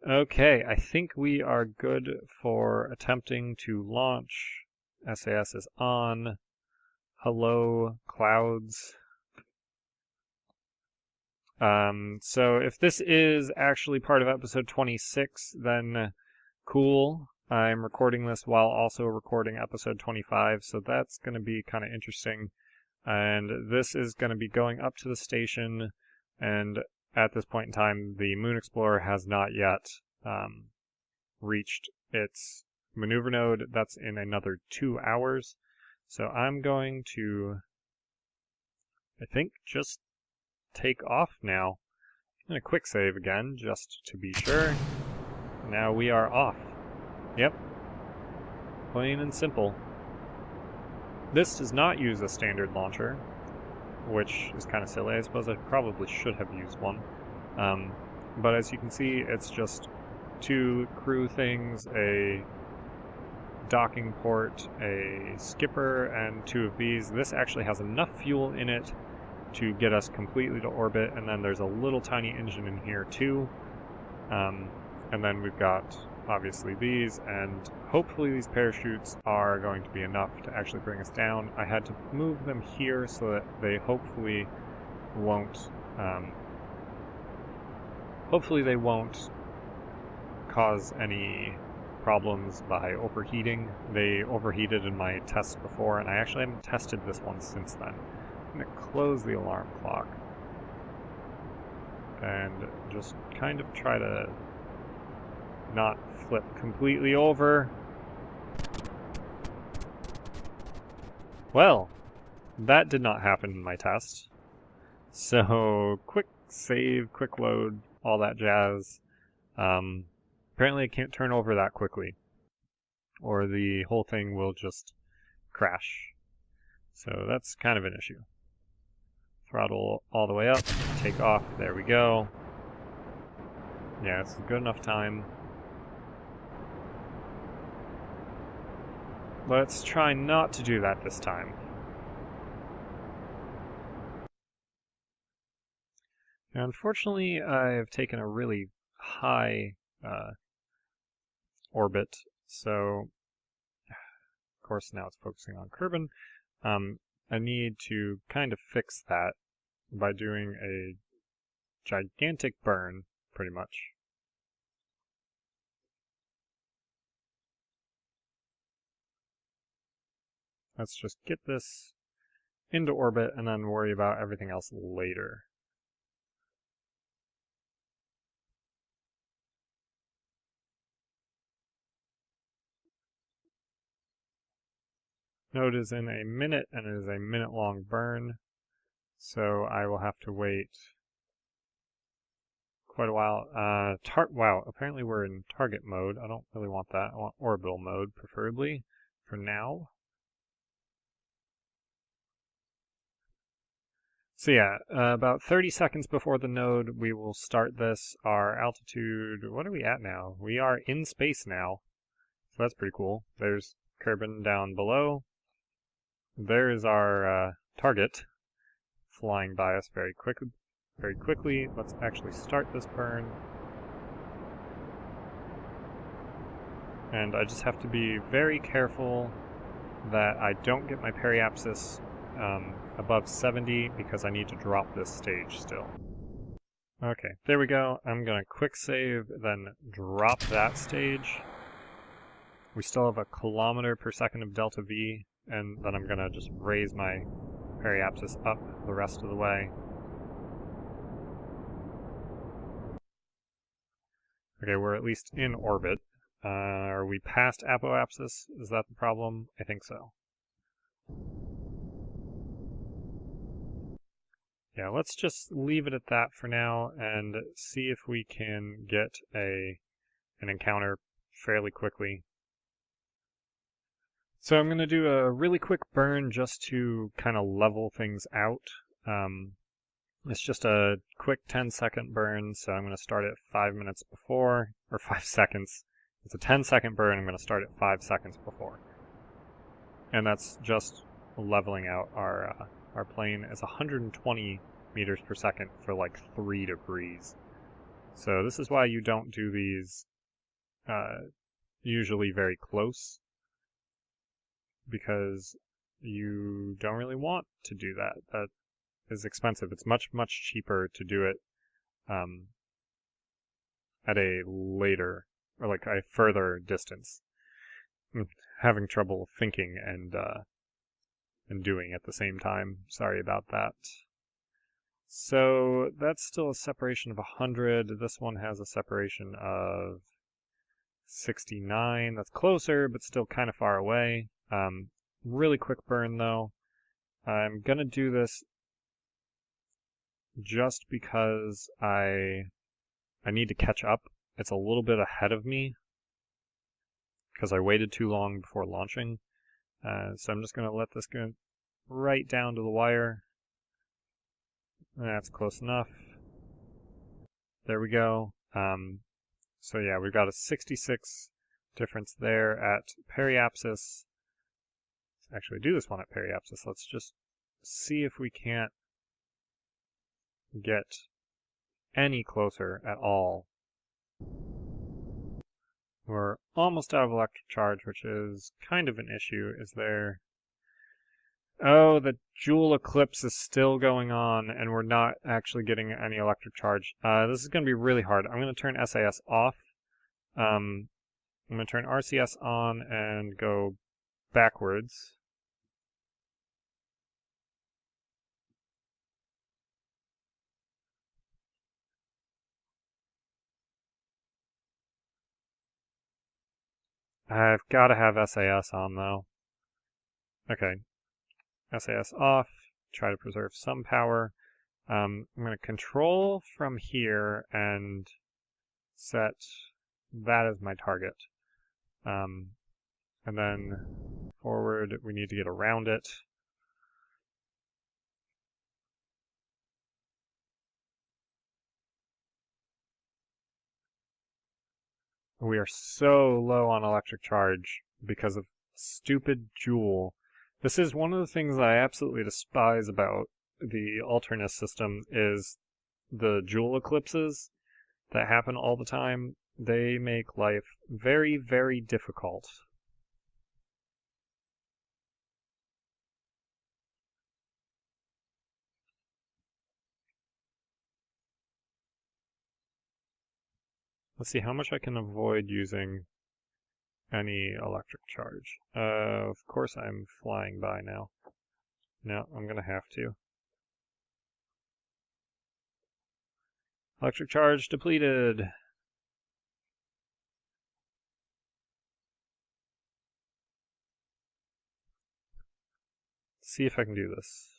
Okay, I think we are good for attempting to launch. SAS is on. Hello, clouds. So if this is actually part of episode 26, then cool. I'm recording this while also recording episode 25, so that's going to be kind of interesting. And this is going to be going up to the station, and at this point in time, the Moon Explorer has not yet reached its maneuver node. That's in another 2 hours. So I'm going to, I think, just take off now. I'm going to quick save again, just to be sure. Now we are off. Yep. Plain and simple. This does not use a standard launcher, which is kind of silly. I suppose I probably should have used one. But as you can see, it's just 2 crew things, a docking port, a skipper, and 2 of these. This actually has enough fuel in it to get us completely to orbit, and then there's a little tiny engine in here too. And then we've got, obviously, these, and hopefully these parachutes are going to be enough to actually bring us down. I had to move them here so that they hopefully won't cause any problems by overheating. They overheated in my tests before, and I actually haven't tested this one since then. I'm going to close the alarm clock and just kind of try to not flip completely over. Well, that did not happen in my test. So, quick save, quick load, all that jazz. Apparently I can't turn over that quickly, or the whole thing will just crash. So that's kind of an issue. Throttle all the way up, take off, there we go. Yeah, it's a good enough time. Let's try not to do that this time. Now, unfortunately, I've taken a really high orbit, so of course now it's focusing on Kerbin. I need to kind of fix that by doing a gigantic burn, pretty much. Let's just get this into orbit and then worry about everything else later. Node is in a minute, and it is a minute-long burn, so I will have to wait quite a while. Wow, apparently we're in target mode. I don't really want that. I want orbital mode, preferably, for now. So yeah, about 30 seconds before the node, we will start this. Our altitude, what are we at now? We are in space now, so that's pretty cool. There's Kerbin down below. There is our target flying by us very quickly. Let's actually start this burn. And I just have to be very careful that I don't get my periapsis above 70 because I need to drop this stage still. Okay, there we go. I'm going to quick save, then drop that stage. We still have a kilometer per second of delta V, and then I'm going to just raise my periapsis up the rest of the way. Okay, we're at least in orbit. Are we past apoapsis? Is that the problem? I think so. Yeah, let's just leave it at that for now and see if we can get an encounter fairly quickly. So I'm going to do a really quick burn just to kind of level things out. It's just a quick 10-second burn, so I'm going to start at 5 minutes before, or 5 seconds. It's a 10-second burn, I'm going to start at 5 seconds before. And that's just leveling out our plane. It's 120 meters per second for like 3 degrees. So this is why you don't do these usually very close, because you don't really want to do that. That is expensive. It's much, much cheaper to do it at a later, or like a further distance. I'm having trouble thinking and doing at the same time. Sorry about that. So that's still a separation of 100. This one has a separation of 69. That's closer, but still kind of far away. Really quick burn though. I'm gonna do this just because I need to catch up. It's a little bit ahead of me because I waited too long before launching. So I'm just gonna let this go right down to the wire. That's close enough. There we go. So yeah, we've got a 66 difference there at periapsis. Let's actually do this one at periapsis. Let's just see if we can't get any closer at all. We're almost out of electric charge, which is kind of an issue. Is there... Oh, the Joule Eclipse is still going on, and we're not actually getting any electric charge. This is going to be really hard. I'm going to turn SAS off. I'm going to turn RCS on and go backwards. I've got to have SAS on, though. Okay. SAS off. Try to preserve some power. I'm going to control from here and set that as my target. And then forward, we need to get around it. We are so low on electric charge because of stupid Joule. This is one of the things I absolutely despise about the Alternis system is the Joule eclipses that happen all the time. They make life very, very difficult. Let's see how much I can avoid using any electric charge. Of course I'm flying by now. No, I'm gonna have to. Electric charge depleted. Let's see if I can do this.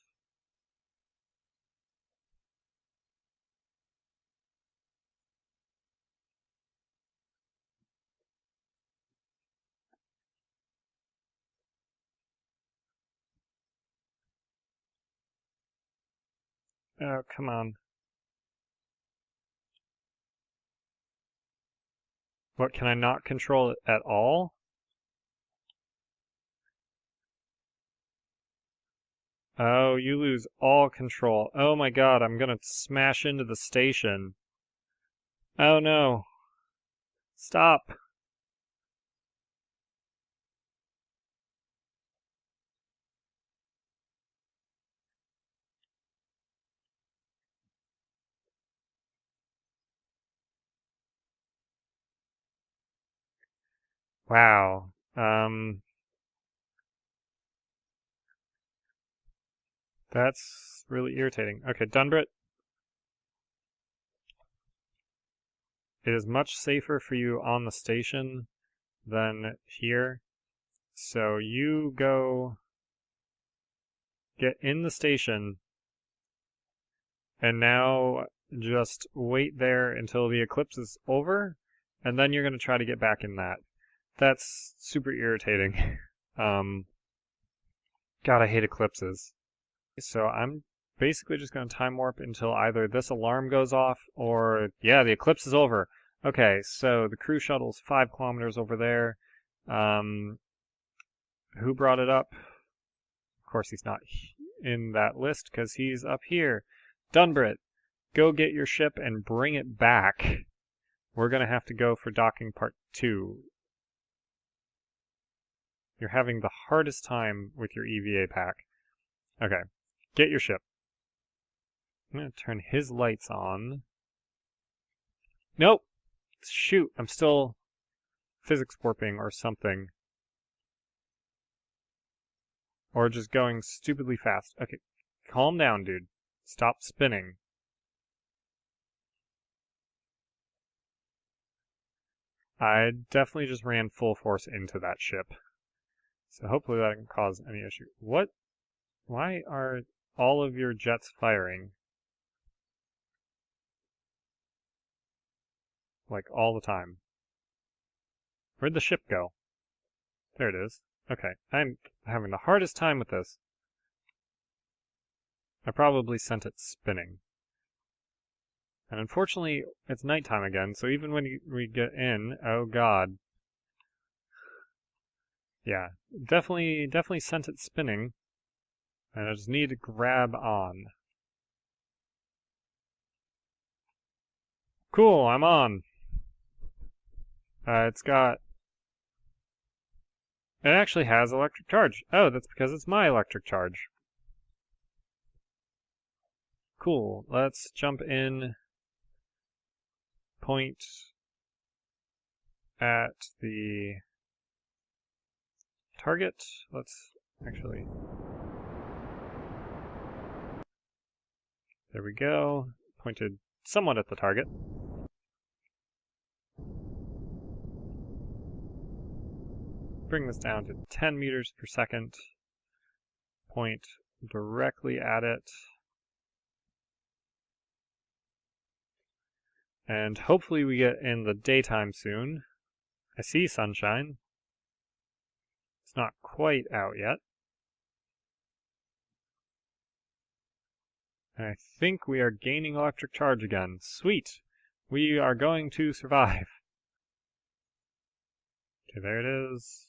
Oh, come on. What, can I not control it at all? Oh, you lose all control. Oh my god, I'm gonna smash into the station. Oh no. Stop. Wow. That's really irritating. Okay, Dunbrit. It is much safer for you on the station than here. So you go get in the station and now just wait there until the eclipse is over, and then you're going to try to get back in that. That's super irritating. God, I hate eclipses. So I'm basically just going to time warp until either this alarm goes off or, yeah, the eclipse is over. Okay, so the crew shuttle's 5 kilometers over there. Who brought it up? Of course he's not in that list because he's up here. Dunbrit. go get your ship and bring it back. We're going to have to go for docking part 2. You're having the hardest time with your EVA pack. Okay, get your ship. I'm going to turn his lights on. Nope! Shoot, I'm still physics warping or something. Or just going stupidly fast. Okay, calm down, dude. Stop spinning. I definitely just ran full force into that ship. So hopefully that didn't cause any issue. What? Why are all of your jets firing? Like, all the time. Where'd the ship go? There it is. Okay, I'm having the hardest time with this. I probably sent it spinning. And unfortunately, it's nighttime again, so even when we get in, oh god. Yeah, definitely sent it spinning. And I just need to grab on. Cool, I'm on. It actually has electric charge. Oh, that's because it's my electric charge. Cool, let's jump in. Point at the target. Let's actually... There we go. Pointed somewhat at the target. Bring this down to 10 meters per second. Point directly at it. And hopefully we get in the daytime soon. I see sunshine. It's not quite out yet. And I think we are gaining electric charge again. Sweet! We are going to survive. Okay, there it is.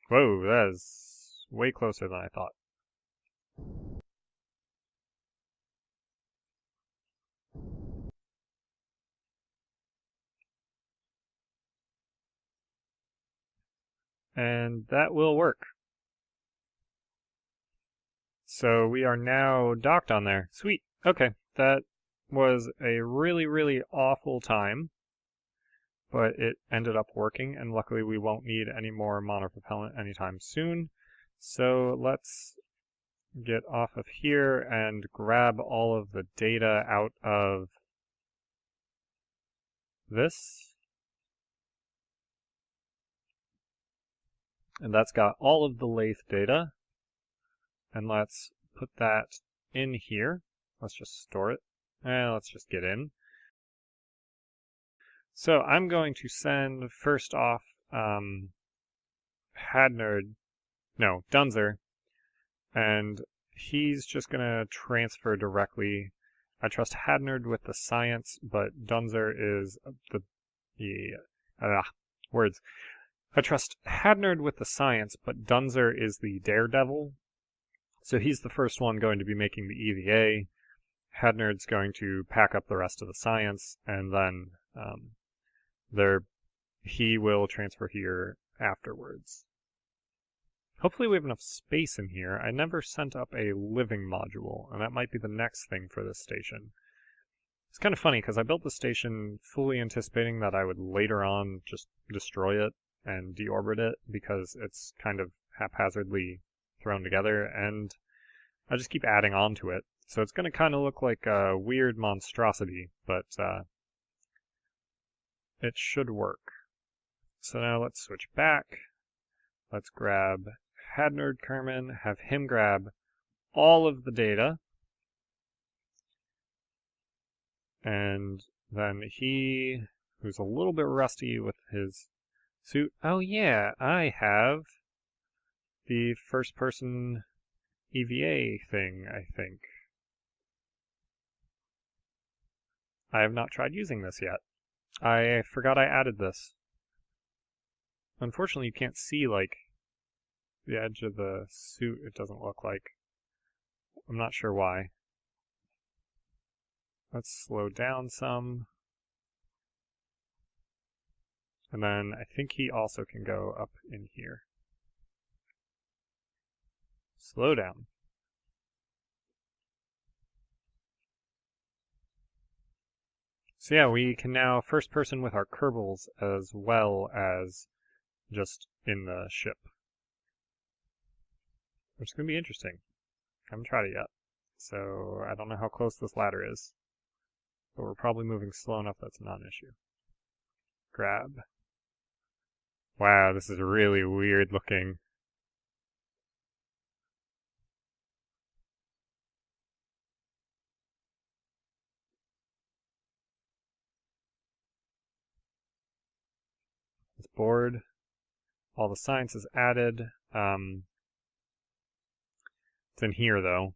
Whoa, that is way closer than I thought. And that will work. So we are now docked on there. Sweet. Okay, that was a really, really awful time. But it ended up working, and luckily we won't need any more monopropellant anytime soon. So let's get off of here and grab all of the data out of this. And that's got all of the Laythe data. And let's put that in here. Let's just store it. And let's just get in. So I'm going to send first off Dunzer, and he's just going to transfer directly. I trust Hadnerd with the science, but Dunzer is words. I trust Hadnerd with the science, but Dunzer is the daredevil. So he's the first one going to be making the EVA. Hadnerd's going to pack up the rest of the science, and then he will transfer here afterwards. Hopefully we have enough space in here. I never sent up a living module, and that might be the next thing for this station. It's kind of funny, because I built the station fully anticipating that I would later on just destroy it and deorbit it, because it's kind of haphazardly thrown together, and I just keep adding on to it. So it's going to kind of look like a weird monstrosity, but it should work. So now let's switch back. Let's grab Hadnerd Kerman, have him grab all of the data. And then he, who's a little bit rusty with his suit. Oh yeah, I have the first person EVA thing, I think. I have not tried using this yet. I forgot I added this. Unfortunately, you can't see, like, the edge of the suit, it doesn't look like. I'm not sure why. Let's slow down some. And then I think he also can go up in here. Slow down. So yeah, we can now first person with our Kerbals as well as just in the ship. Which is going to be interesting. I haven't tried it yet. So I don't know how close this ladder is. But we're probably moving slow enough that's not an issue. Grab. Wow, this is really weird looking. This board. All the science is added. It's in here though.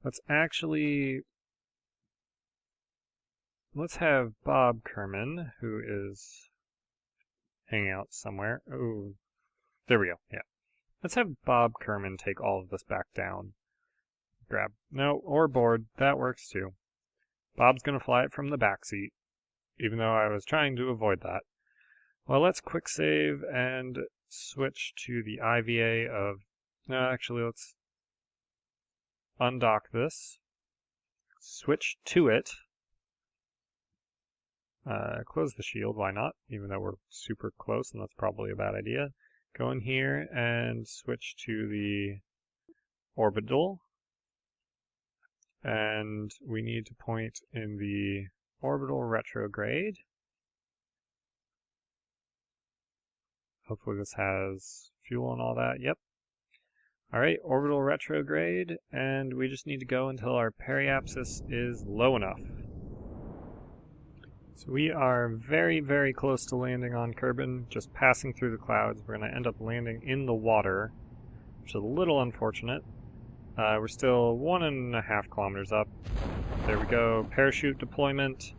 Let's have Bob Kerman, who is hanging out somewhere. Oh, there we go, yeah. Let's have Bob Kerman take all of this back down. Grab. No, or board. That works too. Bob's going to fly it from the back seat, even though I was trying to avoid that. Well, let's quick save and switch to the IVA of... No, actually, let's undock this. Switch to it. Close the shield, why not? Even though we're super close, and that's probably a bad idea. Go in here and switch to the orbital. And we need to point in the orbital retrograde. Hopefully this has fuel and all that. Yep. Alright, orbital retrograde, and we just need to go until our periapsis is low enough. So we are very, very close to landing on Kerbin, just passing through the clouds. We're going to end up landing in the water, which is a little unfortunate. We're still 1.5 kilometers up. There we go, parachute deployment.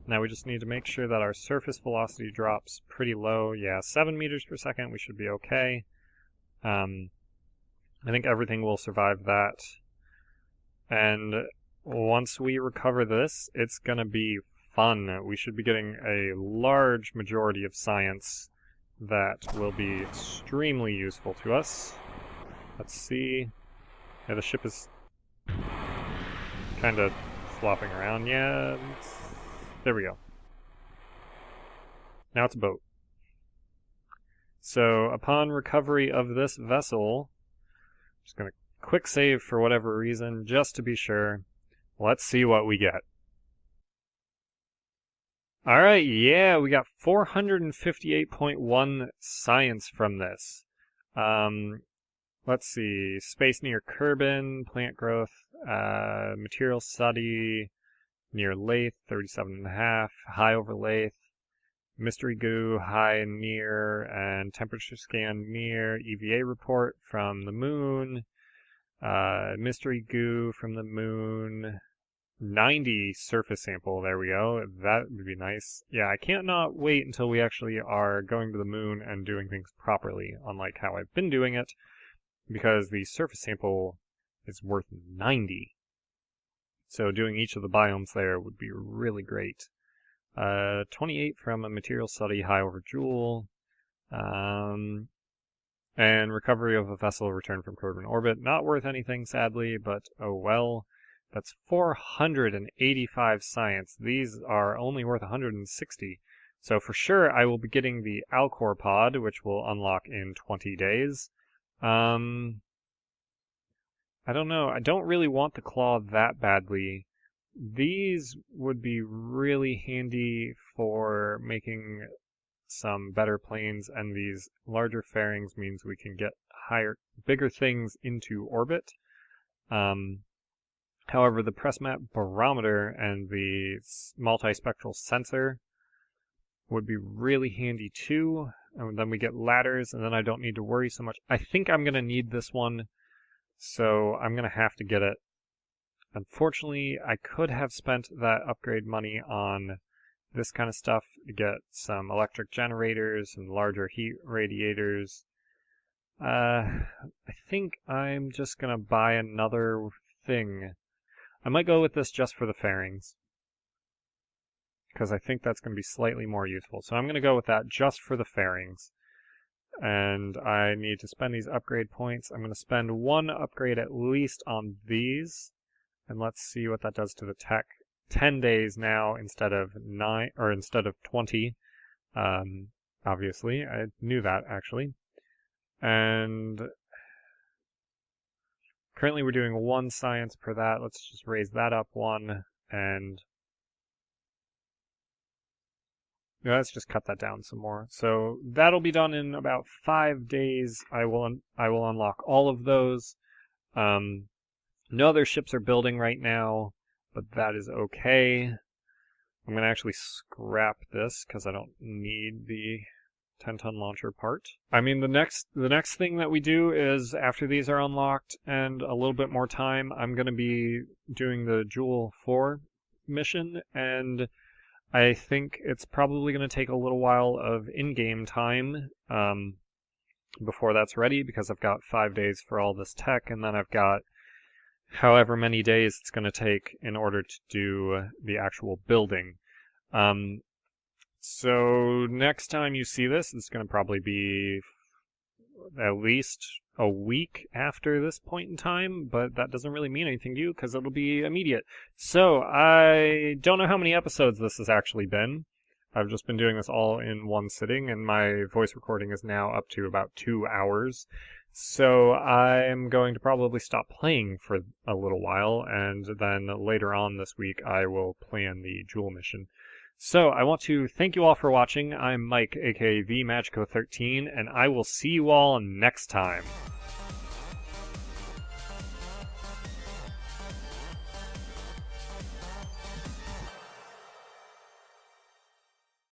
Now we just need to make sure that our surface velocity drops pretty low. Yeah, 7 meters per second, we should be okay. I think everything will survive that. And once we recover this, it's going to be fun. We should be getting a large majority of science that will be extremely useful to us. Let's see. Yeah, the ship is kind of flopping around. Yeah, there we go. Now it's a boat. So upon recovery of this vessel, I'm just going to quick save for whatever reason, just to be sure. Let's see what we get. Alright, yeah, we got 458.1 science from this. Let's see, space near Kerbin, plant growth, material study near Laythe, 37.5, high over Laythe, mystery goo, high near, and temperature scan near, EVA report from the moon, mystery goo from the moon, 90 surface sample, there we go, that would be nice. Yeah, I can't not wait until we actually are going to the moon and doing things properly, unlike how I've been doing it, because the surface sample is worth 90. So doing each of the biomes there would be really great. 28 from a material study, high over Joule, and recovery of a vessel returned from Kerbin orbit. Not worth anything, sadly, but oh well. That's 485 science. These are only worth 160. So for sure I will be getting the ALCOR pod, which will unlock in 20 days. I don't know. I don't really want the claw that badly. These would be really handy for making some better planes, and these larger fairings means we can get bigger things into orbit. However, the press map barometer and the multispectral sensor would be really handy too. And then we get ladders, and then I don't need to worry so much. I think I'm going to need this one, so I'm going to have to get it. Unfortunately, I could have spent that upgrade money on this kind of stuff to get some electric generators, some larger heat radiators. I think I'm just gonna buy another thing. I might go with this just for the fairings, because I think that's going to be slightly more useful. So I'm going to go with that just for the fairings. And I need to spend these upgrade points. I'm going to spend one upgrade at least on these. And let's see what that does to the tech. 10 days now instead of 9, or instead of 20. Obviously, I knew that actually. And currently we're doing 1 science per that. Let's just raise that up 1, and let's just cut that down some more. So that'll be done in about 5 days. I will unlock all of those. No other ships are building right now, but that is okay. I'm going to actually scrap this because I don't need the 10-ton launcher part. I mean, the next thing that we do is, after these are unlocked and a little bit more time, I'm going to be doing the Joule 4 mission, and I think it's probably going to take a little while of in-game time before that's ready, because I've got 5 days for all this tech, and then I've got however many days it's going to take in order to do the actual building. So next time you see this, it's going to probably be at least a week after this point in time, but that doesn't really mean anything to you because it'll be immediate. So I don't know how many episodes this has actually been. I've just been doing this all in one sitting, and my voice recording is now up to about 2 hours. So I'm going to probably stop playing for a little while, and then later on this week I will plan the Joule mission. So I want to thank you all for watching. I'm Mike, aka VMagico13, and I will see you all next time.